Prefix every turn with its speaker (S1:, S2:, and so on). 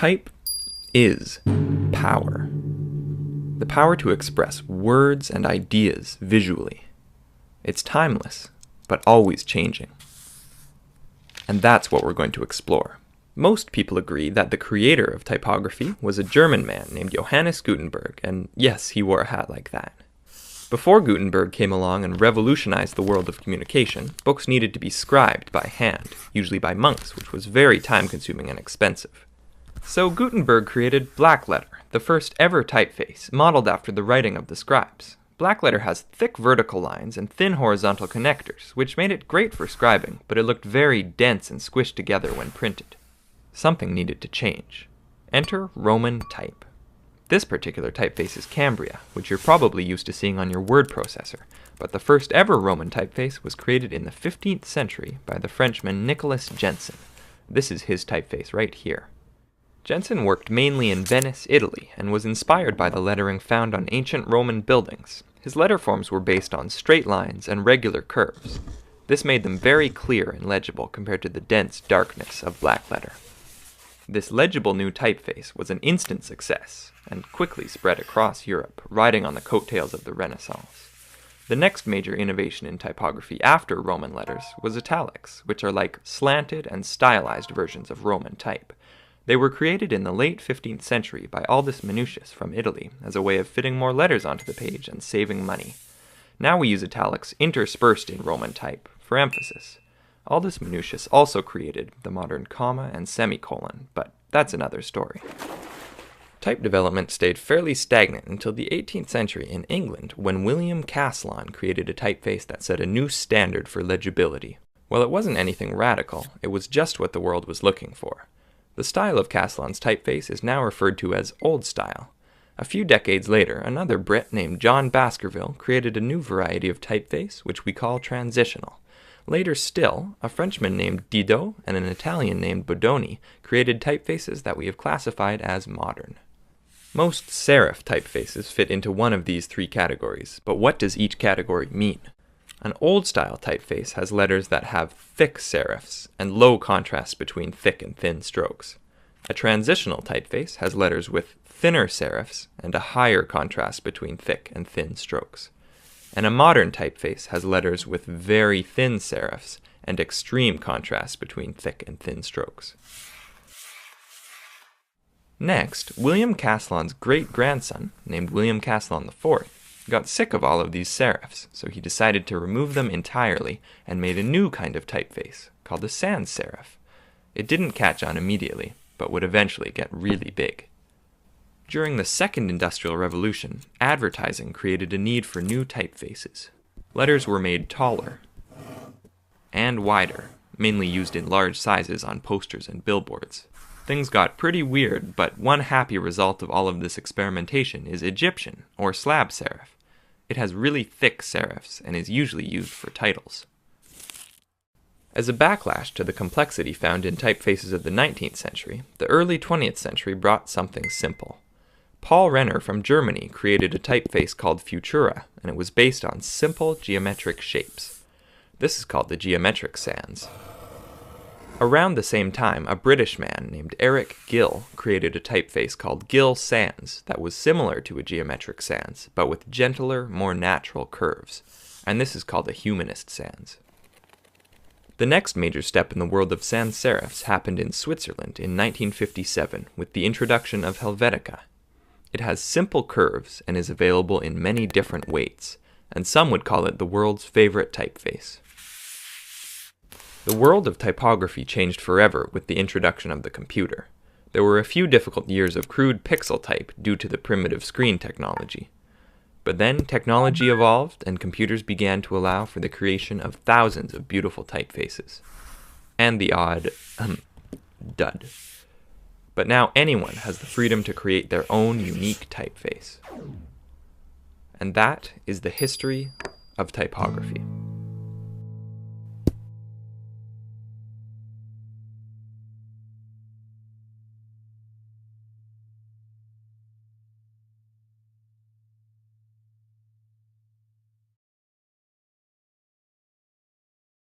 S1: Type is power. The power to express words and ideas visually. It's timeless, but always changing. And that's what we're going to explore. Most people agree that the creator of typography was a German man named Johannes Gutenberg, and yes, he wore a hat like that. Before Gutenberg came along and revolutionized the world of communication, books needed to be scribed by hand, usually by monks, which was very time-consuming and expensive. So Gutenberg created blackletter, the first ever typeface, modeled after the writing of the scribes. Blackletter has thick vertical lines and thin horizontal connectors, which made it great for scribing, but it looked very dense and squished together when printed. Something needed to change. Enter Roman type. This particular typeface is Cambria, which you're probably used to seeing on your word processor, but the first ever Roman typeface was created in the 15th century by the Frenchman Nicolas Jenson. This is his typeface right here. Jenson worked mainly in Venice, Italy, and was inspired by the lettering found on ancient Roman buildings. His letter forms were based on straight lines and regular curves. This made them very clear and legible compared to the dense darkness of blackletter. This legible new typeface was an instant success, and quickly spread across Europe, riding on the coattails of the Renaissance. The next major innovation in typography after Roman letters was italics, which are like slanted and stylized versions of Roman type. They were created in the late 15th century by Aldus Manutius from Italy as a way of fitting more letters onto the page and saving money. Now we use italics interspersed in Roman type for emphasis. Aldus Manutius also created the modern comma and semicolon, but that's another story. Type development stayed fairly stagnant until the 18th century in England when William Caslon created a typeface that set a new standard for legibility. While it wasn't anything radical, it was just what the world was looking for. The style of Caslon's typeface is now referred to as Old Style. A few decades later, another Brit named John Baskerville created a new variety of typeface, which we call transitional. Later still, a Frenchman named Didot and an Italian named Bodoni created typefaces that we have classified as modern. Most serif typefaces fit into one of these three categories, but what does each category mean? An old-style typeface has letters that have thick serifs and low contrast between thick and thin strokes. A transitional typeface has letters with thinner serifs and a higher contrast between thick and thin strokes. And a modern typeface has letters with very thin serifs and extreme contrast between thick and thin strokes. Next, William Caslon's great-grandson, named William Caslon IV, got sick of all of these serifs, so he decided to remove them entirely and made a new kind of typeface called a sans serif. It didn't catch on immediately, but would eventually get really big. During the Second Industrial Revolution, advertising created a need for new typefaces. Letters were made taller and wider, mainly used in large sizes on posters and billboards. Things got pretty weird, but one happy result of all of this experimentation is Egyptian, or slab serif. It has really thick serifs and is usually used for titles. As a backlash to the complexity found in typefaces of the 19th century, the early 20th century brought something simple. Paul Renner from Germany created a typeface called Futura, and it was based on simple geometric shapes. This is called the geometric sans. Around the same time, a British man named Eric Gill created a typeface called Gill Sans that was similar to a geometric sans, but with gentler, more natural curves, and this is called a humanist sans. The next major step in the world of sans serifs happened in Switzerland in 1957 with the introduction of Helvetica. It has simple curves and is available in many different weights, and some would call it the world's favorite typeface. The world of typography changed forever with the introduction of the computer. There were a few difficult years of crude pixel type due to the primitive screen technology. But then technology evolved and computers began to allow for the creation of thousands of beautiful typefaces. And the odd, dud. But now anyone has the freedom to create their own unique typeface. And that is the history of typography.